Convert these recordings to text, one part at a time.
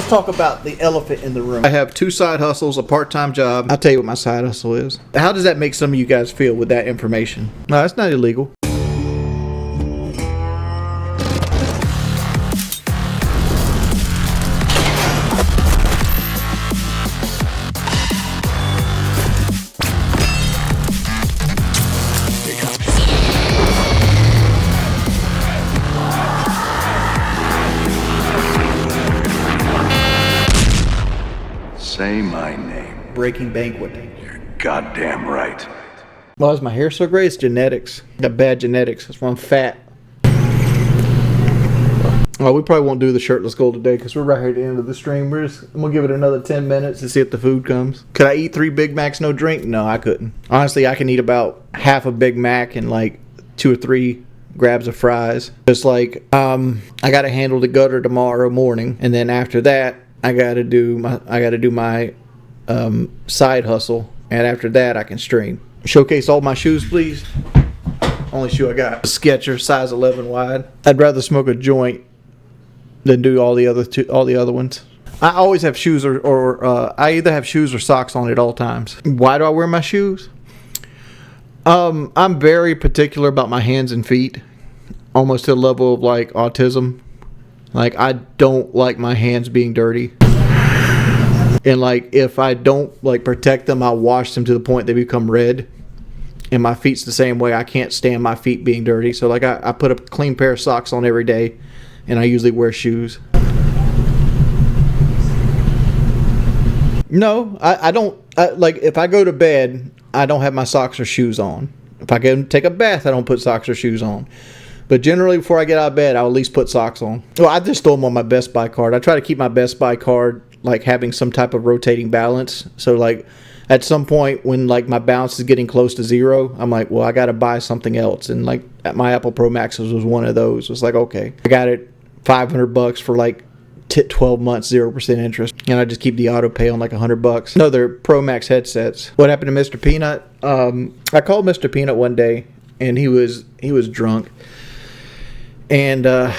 let's talk about the elephant in the room. I have 2 side hustles, a part-time job. I'll tell you what my side hustle is. How does that make some of you guys feel with that information? No, it's not illegal. Say my name. Breaking Banquet. You're goddamn right. Why is my hair so gray? It's genetics. I got bad genetics. That's why I'm fat. Oh, we probably won't do the shirtless goal today because we're right here at the end of the stream. I'm gonna give it another 10 minutes to see if the food comes. Could I eat 3 Big Macs, no drink? No, I couldn't. Honestly, I can eat about half a Big Mac and like 2 or 3 grabs of fries. Just like I gotta handle the gutter tomorrow morning, and then after that I gotta do my side hustle, and after that I can stream. Showcase all my shoes, please. Only shoe I got. A Skechers, size 11 wide. I'd rather smoke a joint than do all the other ones. I always have shoes or I either have shoes or socks on at all times. Why do I wear my shoes? I'm very particular about my hands and feet, almost to the level of like autism. Like, I don't like my hands being dirty. And like, if I don't like protect them, I'll wash them to the point they become red. And my feet's the same way. I can't stand my feet being dirty. So like, I put a clean pair of socks on every day, and I usually wear shoes. No, I don't. Like, if I go to bed, I don't have my socks or shoes on. If I go take a bath, I don't put socks or shoes on. But generally, before I get out of bed, I'll at least put socks on. Well, I just throw them on my Best Buy card. I try to keep my Best Buy card like having some type of rotating balance. So like, at some point when like my balance is getting close to 0, I'm like, well, I got to buy something else. And like, my Apple Pro Maxes was one of those. It's like, okay, I got it $500 for like 12 months, 0% interest, and I just keep the auto pay on like $100. No, they're Pro Max headsets. What happened to Mr. Peanut? I called Mr. Peanut one day, and he was drunk, and I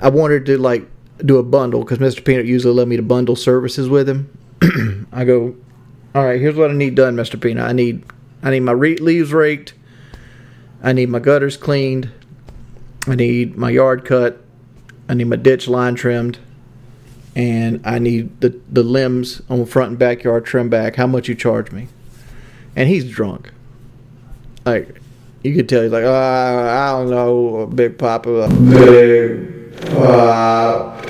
wanted to like do a bundle because Mr. Peanut usually let me to bundle services with him. I go, all right, here's what I need done, Mr. Peanut. I need my leaves raked. I need my gutters cleaned. I need my yard cut. I need my ditch line trimmed. And I need the limbs on the front and backyard trimmed back. How much you charge me? And he's drunk. Like, you could tell he's like, I don't know, Big Papa. Big Papa.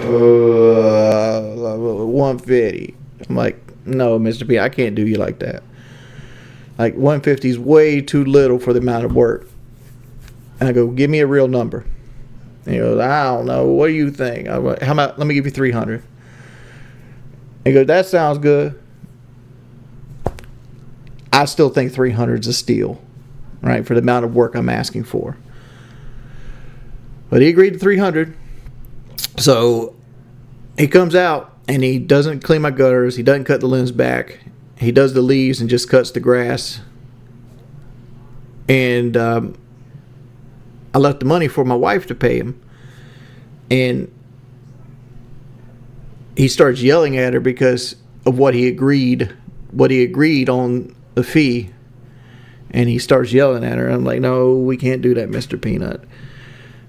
150. I'm like, no, Mr. P, I can't do you like that. Like, 150 is way too little for the amount of work. And I go, give me a real number. And he goes, I don't know. What do you think? I'm like, how about, let me give you 300. He goes, that sounds good. I still think 300 is a steal, right, for the amount of work I'm asking for. But he agreed to 300. So he comes out and he doesn't clean my gutters. He doesn't cut the limbs back. He does the leaves and just cuts the grass. And I left the money for my wife to pay him. And he starts yelling at her because of what he agreed on the fee. And he starts yelling at her. I'm like, no, we can't do that, Mr. Peanut.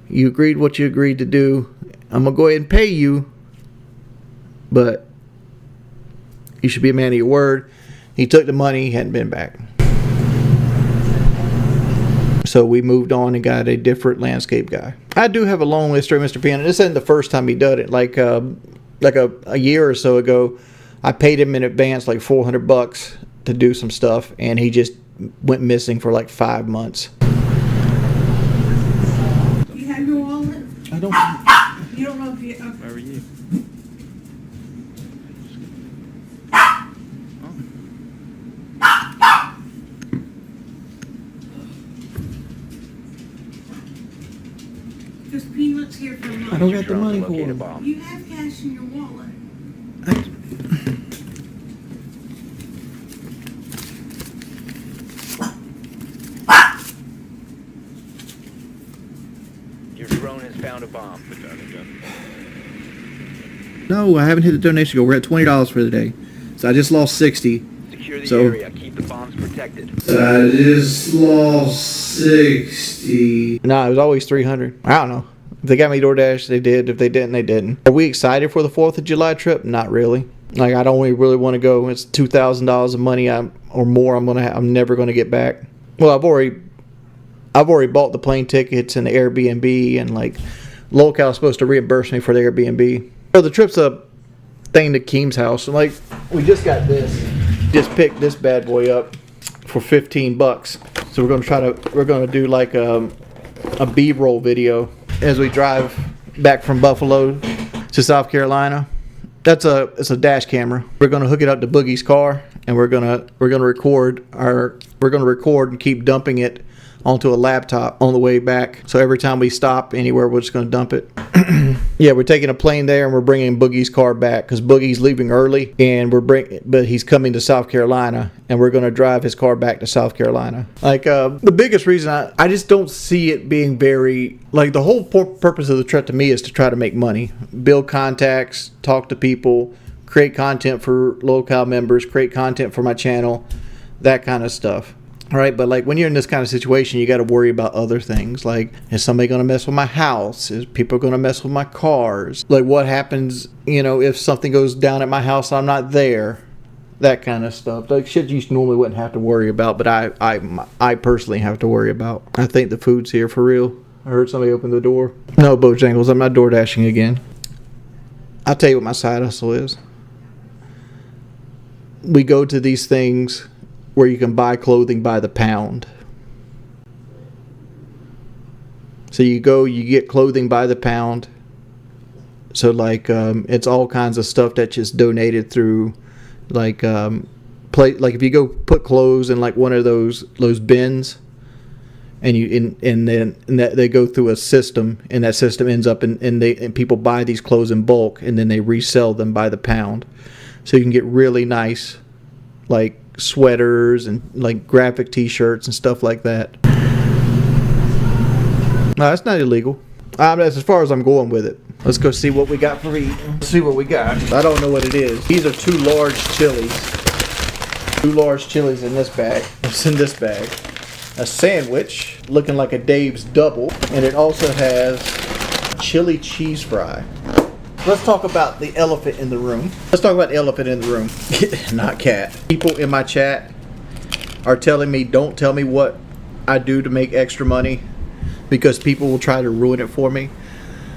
You agreed what you agreed to do. I'm going to go ahead and pay you. But you should be a man of your word. He took the money. He hadn't been back. So we moved on and got a different landscape guy. I do have a long history, Mr. Peanut. This isn't the first time he done it. Like a year or so ago, I paid him in advance like $400 to do some stuff, and he just went missing for like 5 months. You have your wallet? I don't. You don't know if you... Where were you? Because Peanut's here for a month. I don't got the money for him. You have cash in your wallet. Your drone has found a bomb. No, I haven't hit the donation goal. We're at $20 for the day. So I just lost 60. Secure the So area. Keep the bombs protected. I just lost 60. No, it was always 300. I don't know. If they got me DoorDash, they did. If they didn't, they didn't. Are we excited for the 4th of July trip? Not really. Like, I don't really want to go. It's $2,000 of money or more. I'm never gonna get back. Well, I've already bought the plane tickets and the Airbnb, and like Local's supposed to reimburse me for the Airbnb. So the trip's a thing to Keem's house, and like we just got this. Just picked this bad boy up for $15. So we're gonna do like a B-roll video as we drive back from Buffalo to South Carolina. It's a dash camera. We're gonna hook it up to Boogie's car, and we're gonna record and keep dumping it onto a laptop on the way back. So every time we stop anywhere, we're just gonna dump it. Yeah, we're taking a plane there, and we're bringing Boogie's car back because Boogie's leaving early, and but he's coming to South Carolina, and we're gonna drive his car back to South Carolina. Like the biggest reason I just don't see it being very, like, the whole purpose of the trip to me is to try to make money, build contacts, talk to people, create content for local members, create content for my channel, that kind of stuff. Right, but like when you're in this kind of situation, you got to worry about other things. Like, is somebody going to mess with my house? Is people going to mess with my cars? Like, what happens, if something goes down at my house and I'm not there? That kind of stuff. Like shit you normally wouldn't have to worry about, but I personally have to worry about. I think the food's here for real. I heard somebody open the door. No, Bojangles, I'm not door dashing again. I'll tell you what my side hustle is. We go to these things where you can buy clothing by the pound. So you get clothing by the pound. So like it's all kinds of stuff that's just donated through, like like if you go put clothes in like one of those bins, and then they go through a system, and that system ends up and people buy these clothes in bulk, and then they resell them by the pound. So you can get really nice, like, sweaters and like graphic t-shirts and stuff like that. No, that's not illegal. That's as far as I'm going with it. Let's go see what we got for eating. Let's see what we got. I don't know what it is. These are 2 large chilies. 2 large chilies in this bag. What's in this bag? A sandwich looking like a Dave's double, and it also has chili cheese fry. Let's talk about the elephant in the room. Not cat. People in my chat are telling me, don't tell me what I do to make extra money, because people will try to ruin it for me.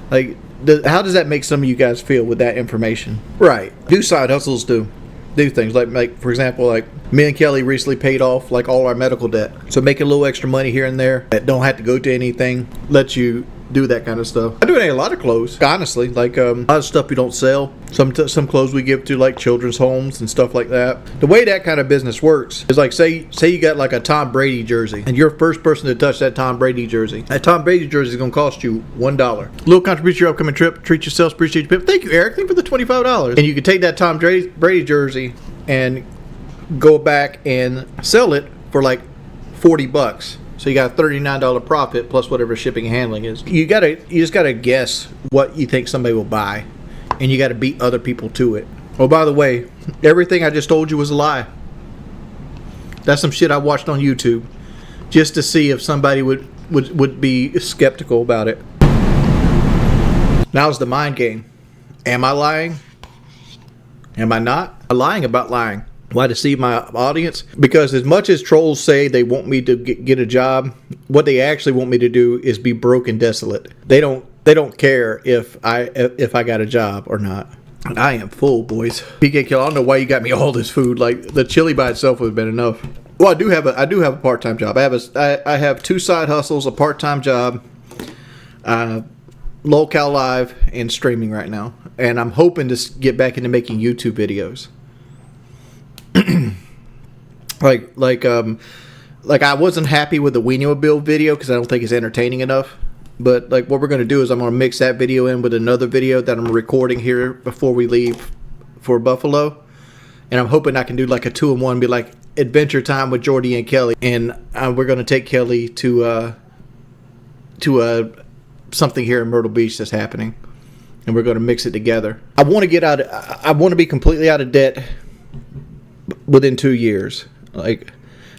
Like, how does that make some of you guys feel with that information? Right. Do side hustles, do things. Like for example, like me and Kelly recently paid off like all our medical debt. So making a little extra money here and there that don't have to go to anything lets you do that kind of stuff. I do it in a lot of clothes, honestly. Like a lot of stuff we don't sell. Some clothes we give to like children's homes and stuff like that. The way that kind of business works is like, say you got like a Tom Brady jersey, and you're the first person to touch that Tom Brady jersey. That Tom Brady jersey is going to cost you $1. Little contribution to your upcoming trip. Treat yourselves. Appreciate you. Thank you, Eric. Thank you for the $25. And you can take that Tom Brady jersey and go back and sell it for like $40. So you got a $39 profit plus whatever shipping and handling is. You just gotta guess what you think somebody will buy, and you gotta beat other people to it. Oh, by the way, everything I just told you was a lie. That's some shit I watched on YouTube just to see if somebody would be skeptical about it. Now's the mind game. Am I lying? Am I not? I'm lying about lying. Why deceive my audience? Because as much as trolls say they want me to get a job, what they actually want me to do is be broke and desolate. They don't care if I got a job or not. I am full, boys. PK Kill, I don't know why you got me all this food. Like, the chili by itself would have been enough. Well, I do have a part-time job. I have 2 side hustles, a part-time job, Local Live, and streaming right now. And I'm hoping to get back into making YouTube videos. like I wasn't happy with the Wienermobile video because I don't think it's entertaining enough. But like, what we're going to do is I'm going to mix that video in with another video that I'm recording here before we leave for Buffalo, and I'm hoping I can do like a 2-in-1, be like adventure time with Jordy and Kelly, and we're going to take Kelly to something here in Myrtle Beach that's happening. and we're going to mix it together. I want to get out. I want to be completely out of debt within 2 years. Like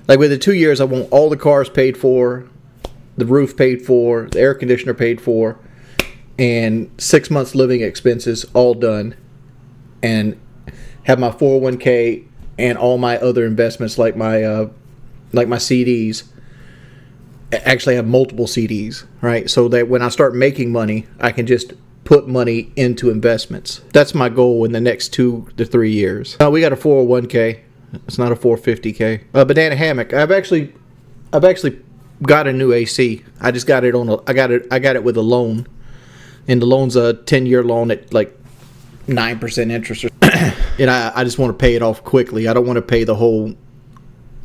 within 2 years, I want all the cars paid for, the roof paid for, the air conditioner paid for, and 6 months living expenses all done, and have my 401k and all my other investments like my CDs. Actually have multiple CDs, right? So that when I start making money, I can just put money into investments. That's my goal in the next 2 to 3 years. Now we got a 401k. It's not a 450k. Banana hammock. I've actually got a new AC. I just got it I got it with a loan, and the loan's a 10-year loan at like 9% interest. And I just want to pay it off quickly. I don't want to pay the whole.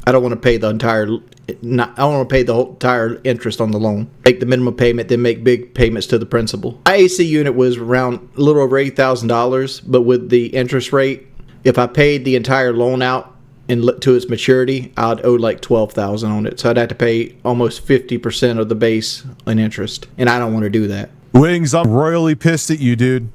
I don't want to pay the entire. I don't want to pay the whole entire interest on the loan. Make the minimum payment, then make big payments to the principal. My AC unit was around a little over $8,000, but with the interest rate, if I paid the entire loan out and to its maturity, I'd owe like $12,000 on it. So I'd have to pay almost 50% of the base in interest, and I don't want to do that. Wings, I'm royally pissed at you, dude.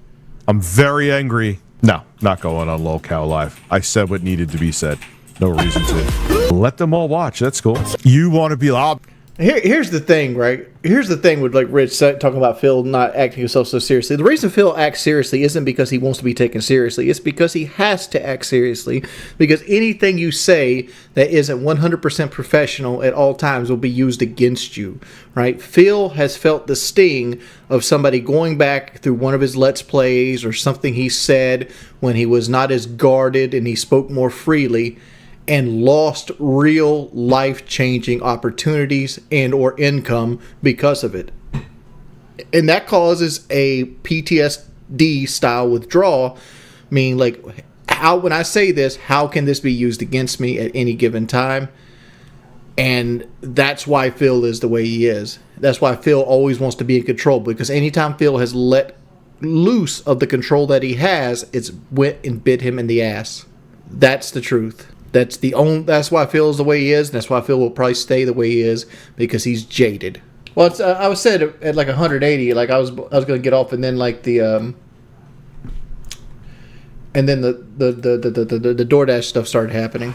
I'm very angry. No, not going on Lolcow Live. I said what needed to be said. No reason to. Let them all watch. That's cool. You want to be loud. Here's the thing, right? Here's the thing with like Rich talking about Phil not acting himself so seriously. The reason Phil acts seriously isn't because he wants to be taken seriously. It's because he has to act seriously. Because anything you say that isn't 100% professional at all times will be used against you, right? Phil has felt the sting of somebody going back through one of his Let's Plays or something he said when he was not as guarded and he spoke more freely, and lost real life-changing opportunities and or income because of it. And that causes a PTSD style withdrawal, meaning like, how, when I say this, how can this be used against me at any given time? And that's why Phil is the way he is. That's why Phil always wants to be in control, because anytime Phil has let loose of the control that he has, it's went and bit him in the ass. That's the truth. That's why Phil is the way he is, and that's why Phil will probably stay the way he is, because he's jaded. Well, it's, I was said at like 180, like I was going to get off, and then like the DoorDash stuff started happening.